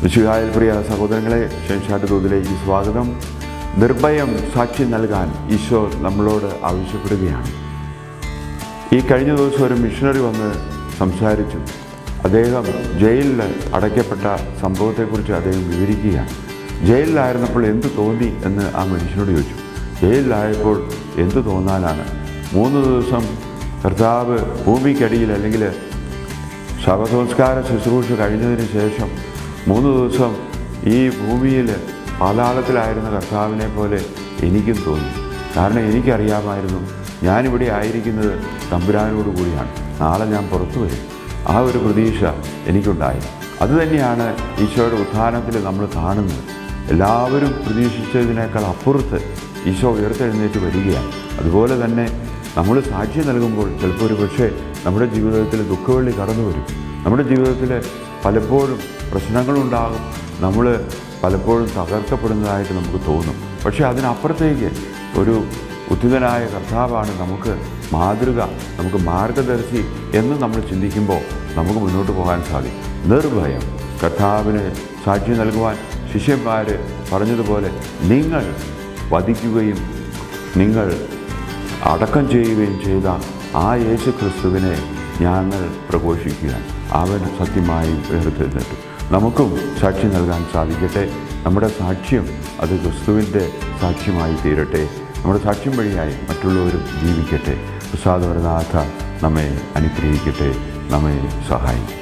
മിശിഹായിൽ പ്രിയ സഹോദരങ്ങളെ, ഷെൻഷാട്ട് തോതിലേക്ക് സ്വാഗതം. നിർഭയം സാക്ഷി നൽകാൻ ഈശോ നമ്മളോട് ആവശ്യപ്പെടുകയാണ്. ഈ കഴിഞ്ഞ ദിവസം ഒരു മിഷണറി വന്ന് സംസാരിച്ചു. അദ്ദേഹം ജയിലിൽ അടയ്ക്കപ്പെട്ട സംഭവത്തെക്കുറിച്ച് അദ്ദേഹം വിവരിക്കുകയാണ്. ജയിലിലായിരുന്നപ്പോൾ എന്ത് തോന്നി എന്ന് ആ മനുഷ്യനോട് ചോദിച്ചു. ജയിലിലായപ്പോൾ എന്ത് തോന്നാനാണ്? 3 ദിവസം കർത്താവ് ഭൂമിക്കടിയിൽ അല്ലെങ്കിൽ ശവസംസ്കാര ശുശ്രൂഷ കഴിഞ്ഞതിന് ശേഷം 3 ദിവസം ഈ ഭൂമിയിൽ പാതാളത്തിലായിരുന്ന കർത്താവിനെ പോലെ എനിക്കും തോന്നി. കാരണം എനിക്കറിയാമായിരുന്നു ഞാനിവിടെ ആയിരിക്കുന്നത് തമ്പുരാനോട് കൂടിയാണ്. നാളെ ഞാൻ പുറത്തു വരും. ആ ഒരു പ്രതീക്ഷ എനിക്കുണ്ടായി. അതുതന്നെയാണ് ഈശോയുടെ ഉത്ഥാനത്തിൽ നമ്മൾ കാണുന്നത്. എല്ലാവരും പ്രതീക്ഷിച്ചതിനേക്കാൾ അപ്പുറത്ത് ഈശോ ഉയർത്തെഴുന്നേറ്റ് വരികയാണ്. അതുപോലെ തന്നെ നമ്മൾ സാക്ഷ്യം നൽകുമ്പോൾ ചിലപ്പോൾ ഒരു പക്ഷേ നമ്മുടെ ജീവിതത്തിൽ ദുഃഖവെള്ളി കടന്നു വരും. നമ്മുടെ ജീവിതത്തിൽ പലപ്പോഴും പ്രശ്നങ്ങളുണ്ടാകും. നമ്മൾ പലപ്പോഴും തകർക്കപ്പെടുന്നതായിട്ട് നമുക്ക് തോന്നും. പക്ഷേ അതിനപ്പുറത്തേക്ക് ഒരു ഉദ്ധിതനായ കർത്താവാണ് നമുക്ക് മാതൃക, നമുക്ക് മാർഗദർശി എന്ന് നമ്മൾ ചിന്തിക്കുമ്പോൾ നമുക്ക് മുന്നോട്ട് പോകാൻ സാധിക്കും. നിർഭയം കർത്താവിന് സാക്ഷി നൽകുവാൻ ശിഷ്യന്മാർ പറഞ്ഞതുപോലെ നിങ്ങൾ വധിക്കുകയും നിങ്ങൾ അടക്കം ചെയ്യുകയും ചെയ്ത ആ യേശു ക്രിസ്തുവിനെ ഞങ്ങൾ പ്രഘോഷിക്കുകയാണ്. അവൻ സത്യമായി ഉയർത്തെഴുന്നേറ്റു. നമുക്കും സാക്ഷി നൽകാൻ സാധിക്കട്ടെ. നമ്മുടെ സാക്ഷ്യം അത് ക്രിസ്തുവിൻ്റെ സാക്ഷ്യമായി തീരട്ടെ. നമ്മുടെ സാക്ഷ്യം വഴിയായി മറ്റുള്ളവരും ജീവിക്കട്ടെ. പ്രസാദപരനാഥ നമ്മെ അനുഗ്രഹിക്കട്ടെ, നമ്മെ സഹായിക്കും.